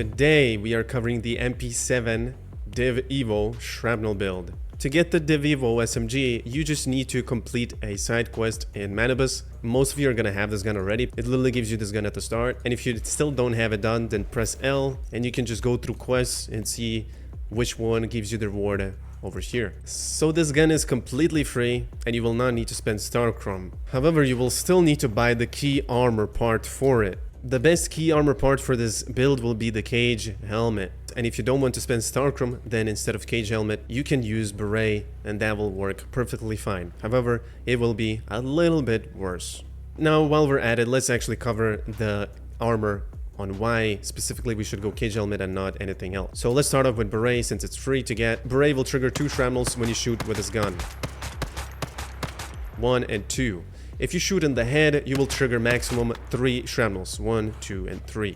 Today we are covering the MP7 DIV EVO Shrapnel build. To get the DIV EVO SMG, you just need to complete a side quest in Manibus. Most of you are gonna have this gun already. It literally gives you this gun at the start, and if you still don't have it done, then press L and you can just go through quests and see which one gives you the reward over here. So this gun is completely free and you will not need to spend Starchrome. However, you will still need to buy the key armor part for it. The best key armor part for this build will be the cage helmet. And if you don't want to spend Starchrome, then instead of cage helmet, you can use beret and that will work perfectly fine. However, it will be a little bit worse. Now, while we're at it, let's actually cover the armor on why specifically we should go cage helmet and not anything else. So let's start off with beret since it's free to get. Beret will trigger 2 shrapnels when you shoot with this gun. 1 and 2. If you shoot in the head, you will trigger maximum 3 shrapnels. 1, 2, and 3.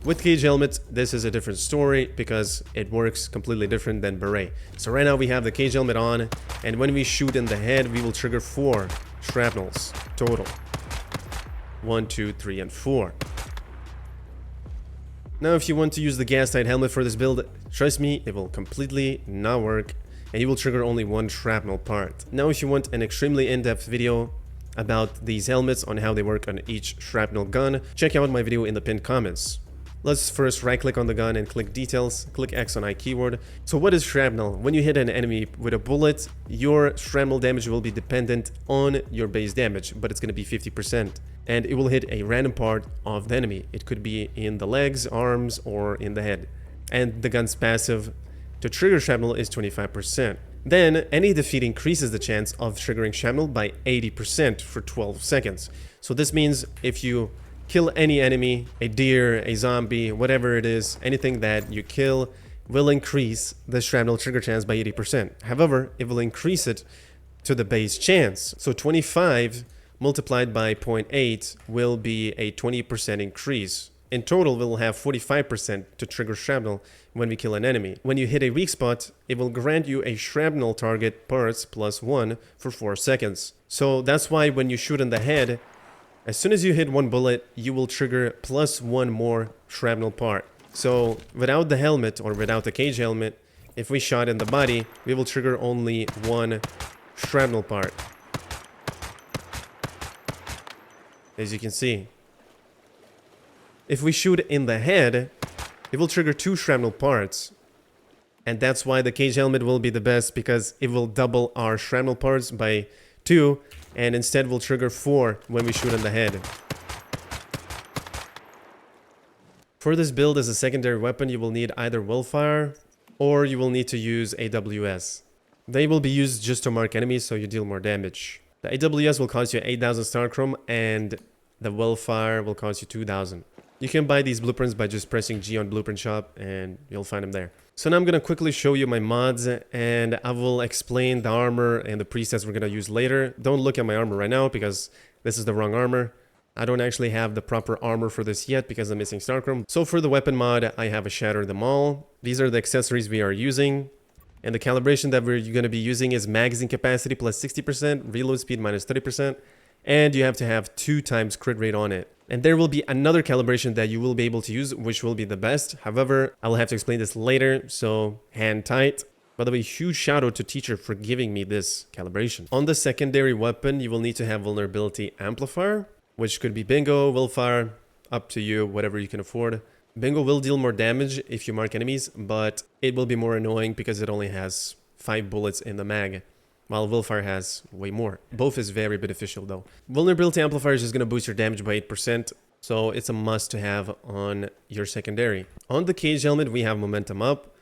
With cage helmet, this is a different story because it works completely different than beret. So right now we have the cage helmet on, and when we shoot in the head, we will trigger 4 shrapnels total. 1, 2, 3, and 4. Now if you want to use the gas tight helmet for this build, trust me, it will completely not work and you will trigger only 1 shrapnel part. Now if you want an extremely in-depth video about these helmets on how they work on each shrapnel gun, check out my video in the pinned comments. Let's first right click on the gun and click details, click X on I keyword. So what is shrapnel? When you hit an enemy with a bullet, your shrapnel damage will be dependent on your base damage, but it's going to be 50%. And it will hit a random part of the enemy. It could be in the legs, arms, or in the head. And the gun's passive to trigger shrapnel is 25%. Then any defeat increases the chance of triggering shrapnel by 80% for 12 seconds. So this means if you kill any enemy, a deer, a zombie, whatever it is, anything that you kill will increase the shrapnel trigger chance by 80%. However, it will increase it to the base chance. So 25 multiplied by 0.8 will be a 20% increase. In total, we'll have 45% to trigger shrapnel when we kill an enemy. When you hit a weak spot, it will grant you a shrapnel target parts plus 1 for 4 seconds. So that's why when you shoot in the head, as soon as you hit 1 bullet, you will trigger plus 1 more shrapnel part. So without the helmet or without the cage helmet, if we shot in the body, we will trigger only 1 shrapnel part. As you can see. If we shoot in the head, it will trigger 2 shrapnel parts. And that's why the cage helmet will be the best, because it will double our shrapnel parts by 2, and instead will trigger 4 when we shoot in the head. For this build as a secondary weapon, you will need either Willfire or you will need to use AWS. They will be used just to mark enemies so you deal more damage. The AWS will cost you 8,000 Starchrome and the Willfire will cost you 2,000. You can buy these blueprints by just pressing G on Blueprint Shop and you'll find them there. So now I'm going to quickly show you my mods and I will explain the armor and the presets we're going to use later. Don't look at my armor right now because this is the wrong armor. I don't actually have the proper armor for this yet because I'm missing Starchrome. So for the weapon mod, I have a Shatter Them All. These are the accessories we are using. And the calibration that we're going to be using is magazine capacity plus 60%, reload speed minus 30%. And you have to have 2 times crit rate on it. And there will be another calibration that you will be able to use, which will be the best. However, I will have to explain this later, so hand tight. By the way, huge shout out to teacher for giving me this calibration. On the secondary weapon, you will need to have vulnerability amplifier, which could be bingo, willfire, up to you, whatever you can afford. Bingo will deal more damage if you mark enemies, but it will be more annoying because it only has 5 bullets in the mag, while Willfire has way more. Both is very beneficial though. Vulnerability Amplifier is just going to boost your damage by 8%, so it's a must to have on your secondary. On the cage helmet, we have momentum up.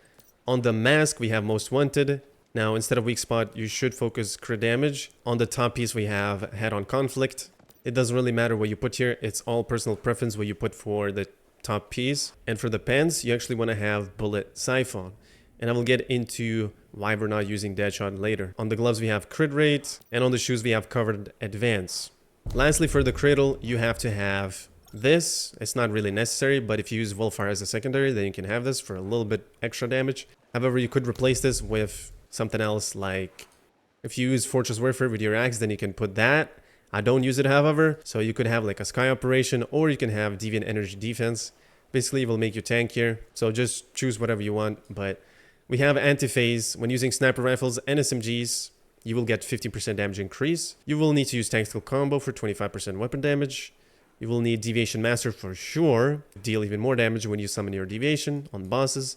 On the mask, we have most wanted. Now, instead of weak spot, you should focus crit damage. On the top piece, we have head-on conflict. It doesn't really matter what you put here. It's all personal preference what you put for the top piece. And for the pants, you actually want to have bullet siphon. And I will get into why we're not using Deadshot later. On the gloves, we have crit rate, and on the shoes, we have covered advance. Lastly, for the Cradle, you have to have this. It's not really necessary, but if you use Willfire as a secondary, then you can have this for a little bit extra damage. However, you could replace this with something else, like if you use Fortress Warfare with your axe, then you can put that. I don't use it, however, so you could have like a sky operation, or you can have deviant energy defense. Basically, it will make you tankier, so just choose whatever you want. But we have anti-phase. When using sniper rifles and SMGs, you will get 15% damage increase. You will need to use Tactical Combo for 25% weapon damage. You will need Deviation Master for sure, deal even more damage when you summon your Deviation on bosses.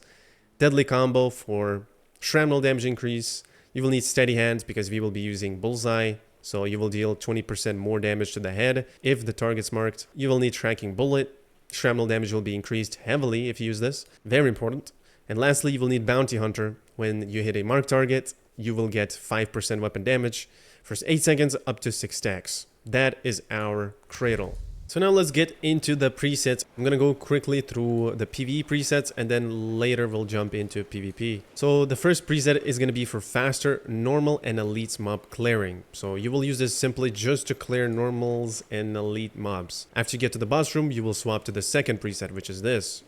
Deadly Combo for Shrapnel damage increase. You will need Steady Hands because we will be using Bullseye, so you will deal 20% more damage to the head if the target's marked. You will need Tracking Bullet. Shrapnel damage will be increased heavily if you use this. Very important. And lastly, you will need Bounty Hunter. When you hit a marked target, you will get 5% weapon damage for 8 seconds up to 6 stacks. That is our Cradle. So now let's get into the presets. I'm gonna go quickly through the PvE presets and then later we'll jump into PvP. So the first preset is gonna be for faster normal and elite mob clearing. So you will use this simply just to clear normals and elite mobs. After you get to the boss room, you will swap to the second preset, which is this.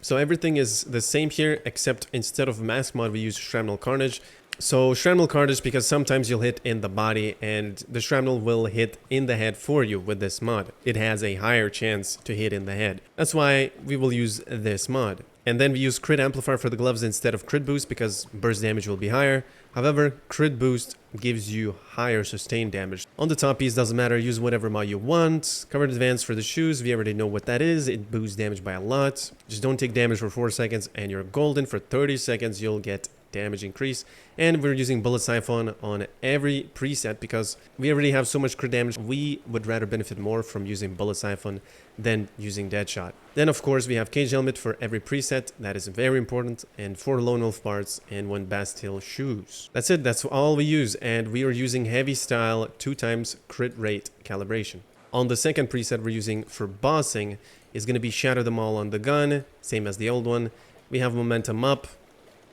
So everything is the same here, except instead of mask mod, we use Shrapnel Carnage. So Shrapnel Carnage because sometimes you'll hit in the body and the shrapnel will hit in the head for you with this mod. It has a higher chance to hit in the head. That's why we will use this mod. And then we use Crit Amplifier for the gloves instead of Crit Boost because burst damage will be higher. However, Crit Boost gives you higher sustained damage. On the top piece, doesn't matter, use whatever mod you want. Covered Advance for the shoes, we already know what that is. It boosts damage by a lot. Just don't take damage for 4 seconds and you're golden. For 30 seconds, you'll get damage increase. And we're using Bullet Siphon on every preset because we already have so much crit damage. We would rather benefit more from using Bullet Siphon than using Deadshot. Then of course we have Cage Helmet for every preset. That is very important. And 4 Lone Wolf parts and 1 Bastille shoes. That's it. That's all we use. And we are using Heavy Style 2 times crit rate calibration. On the second preset we're using for bossing is going to be Shatter Them All on the gun. Same as the old one. We have Momentum Up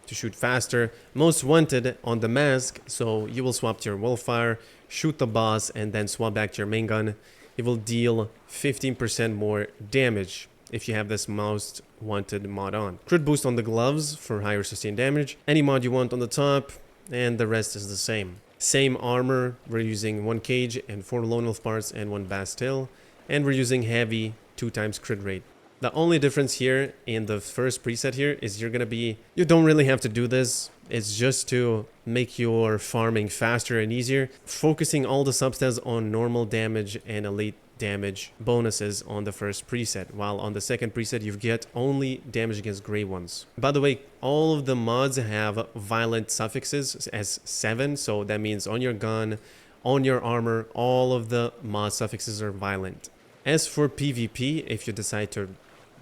to shoot faster. Most Wanted on the mask, so you will swap to your Wildfire, shoot the boss, and then swap back to your main gun. It will deal 15% more damage if you have this Most Wanted mod on. Crit Boost on the gloves for higher sustained damage. Any mod you want on the top, and the rest is the same. Same armor, we're using 1 Cage and 4 Lone Wolf parts and 1 Bastille, and we're using Heavy 2 times crit rate. The only difference here in the first preset here is you don't really have to do this. It's just to make your farming faster and easier. Focusing all the substats on normal damage and elite damage bonuses on the first preset, while on the second preset you get only damage against gray ones. By the way, all of the mods have violent suffixes as 7, so that means on your gun, on your armor, all of the mod suffixes are violent. As for PvP, if you decide to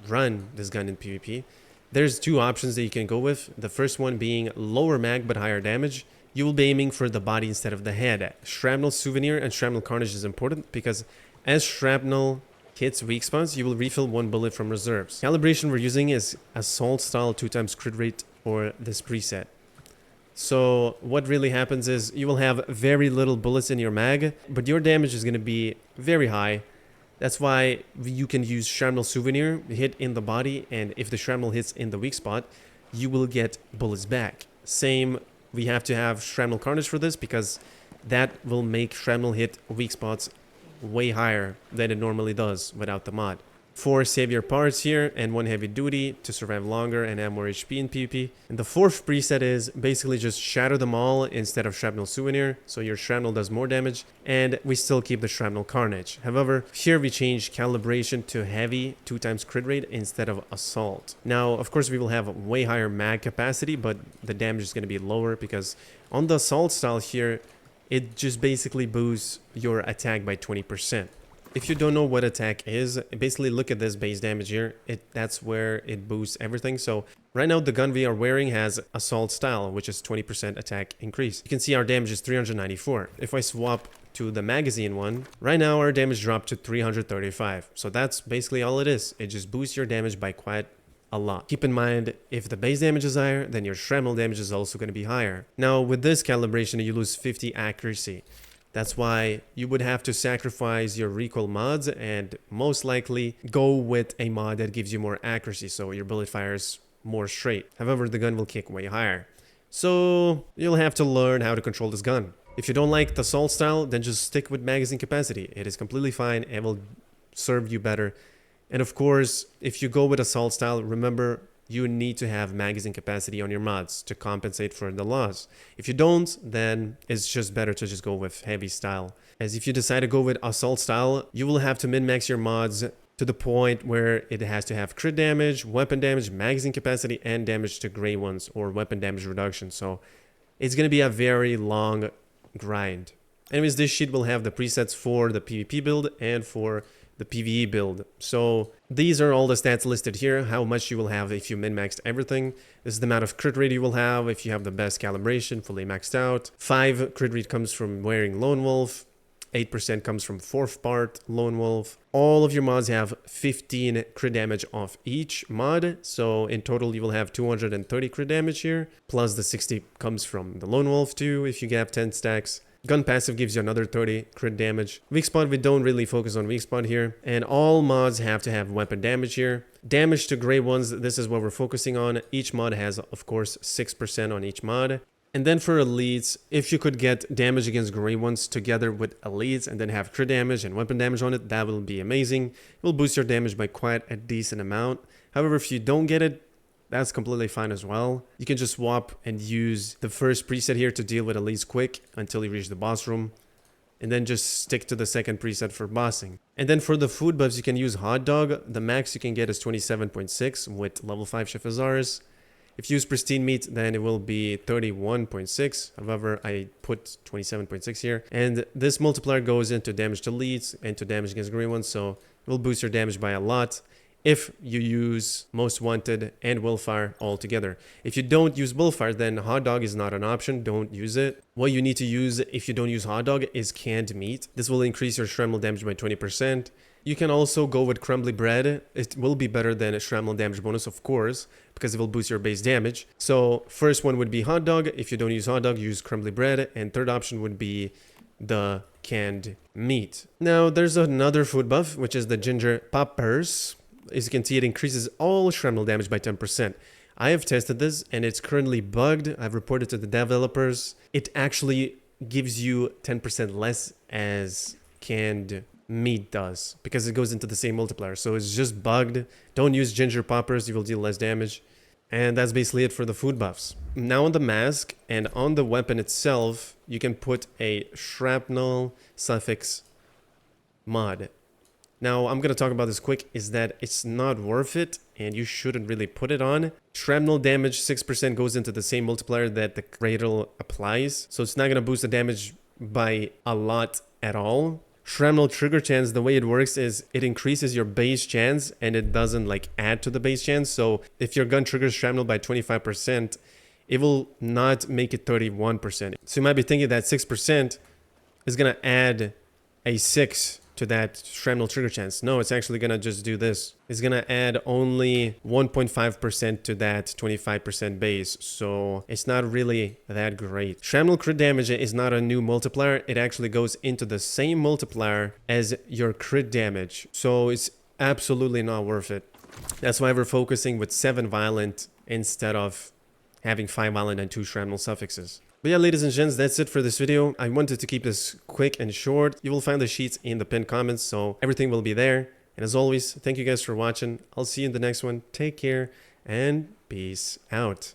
run this gun in PvP, there's 2 options that you can go with. The first one being lower mag but higher damage. You will be aiming for the body instead of the head. Shrapnel Souvenir and Shrapnel Carnage is important because as shrapnel hits weak spots, you will refill 1 bullet from reserves. Calibration we're using is Assault Style 2 times crit rate for this preset. So what really happens is you will have very little bullets in your mag, but your damage is going to be very high. That's why you can use Shrapnel Souvenir, hit in the body, and if the shrapnel hits in the weak spot, you will get bullets back. Same, we have to have Shrapnel Carnage for this because that will make shrapnel hit weak spots way higher than it normally does without the mod. 4 savior parts here and 1 heavy duty to survive longer and have more HP in PvP. And the fourth preset is basically just Shatter Them All instead of Shrapnel Souvenir, so your shrapnel does more damage and we still keep the Shrapnel Carnage. However, here we change calibration to heavy 2 times crit rate instead of assault. Now of course we will have a way higher mag capacity, but the damage is going to be lower because on the assault style here it just basically boosts your attack by 20%. If you don't know what attack is, basically look at this base damage here. That's where it boosts everything. So right now the gun we are wearing has assault style, which is 20% attack increase. You can see our damage is 394. If I swap to the magazine one, right now our damage dropped to 335. So that's basically all it is. It just boosts your damage by quite a lot. Keep in mind, if the base damage is higher, then your shrapnel damage is also going to be higher. Now with this calibration, you lose 50 accuracy. That's why you would have to sacrifice your recoil mods and most likely go with a mod that gives you more accuracy, so your bullet fires more straight. However, the gun will kick way higher. So you'll have to learn how to control this gun. If you don't like the assault style, then just stick with magazine capacity. It is completely fine and will serve you better. And of course, if you go with assault style, remember you need to have magazine capacity on your mods to compensate for the loss. If you don't, then it's just better to just go with heavy style. As if you decide to go with assault style, you will have to min-max your mods to the point where it has to have crit damage, weapon damage, magazine capacity, and damage to gray ones or weapon damage reduction. So it's going to be a very long grind. Anyways, this sheet will have the presets for the PvP build and for the PvE build. So these are all the stats listed here, how much you will have if you min-maxed everything. This is the amount of crit rate you will have if you have the best calibration, fully maxed out. 5 crit rate comes from wearing Lone Wolf. 8% comes from 4th part Lone Wolf. All of your mods have 15 crit damage off each mod. So in total, you will have 230 crit damage here. Plus the 60 comes from the Lone Wolf too, if you have 10 stacks. Gun passive gives you another 30 crit damage. Weak spot, we don't really focus on weak spot here. And all mods have to have weapon damage here. Damage to gray ones, this is what we're focusing on. Each mod has, of course, 6% on each mod. And then for elites, if you could get damage against gray ones together with elites and then have crit damage and weapon damage on it, that will be amazing. It will boost your damage by quite a decent amount. However, if you don't get it, that's completely fine as well. You can just swap and use the first preset here to deal with elites quick until you reach the boss room. And then just stick to the second preset for bossing. And then for the food buffs, you can use Hot Dog. The max you can get is 27.6 with level 5 Shifazars. If you use Pristine Meat, then it will be 31.6. However, I put 27.6 here. And this multiplier goes into damage to elites and to damage against green ones. So it will boost your damage by a lot if you use Most Wanted and Willfire all together. If you don't use Willfire, then Hot Dog is not an option. Don't use it. What you need to use if you don't use Hot Dog is Canned Meat. This will increase your Shrapnel damage by 20%. You can also go with Crumbly Bread. It will be better than a Shrapnel damage bonus, of course, because it will boost your base damage. So first one would be Hot Dog. If you don't use Hot Dog, use Crumbly Bread. And third option would be the Canned Meat. Now, there's another food buff, which is the Ginger Poppers. As you can see, it increases all Shrapnel damage by 10%. I have tested this and it's currently bugged. I've reported to the developers. It actually gives you 10% less as Canned Meat does because it goes into the same multiplier. So it's just bugged. Don't use Ginger Poppers. You will deal less damage. And that's basically it for the food buffs. Now on the mask and on the weapon itself, you can put a Shrapnel Suffix mod. Now, I'm going to talk about this quick, is that it's not worth it, and you shouldn't really put it on. Shrapnel damage 6% goes into the same multiplier that the Cradle applies, so it's not going to boost the damage by a lot at all. Shrapnel trigger chance, the way it works is it increases your base chance, and it doesn't like add to the base chance. So if your gun triggers Shrapnel by 25%, it will not make it 31%. So you might be thinking that 6% is going to add a 6 to that Shrapnel trigger chance. No, it's actually gonna just do this. It's gonna add only 1.5% to that 25% base, so it's not really that great. Shrapnel crit damage is not a new multiplier. It actually goes into the same multiplier as your crit damage, so it's absolutely not worth it. That's why we're focusing with 7 violent instead of having 5 violent and 2 Shrapnel suffixes. But yeah, ladies and gents, that's it for this video. I wanted to keep this quick and short. You will find the sheets in the pinned comments, so everything will be there. And as always, thank you guys for watching. I'll see you in the next one. Take care and peace out.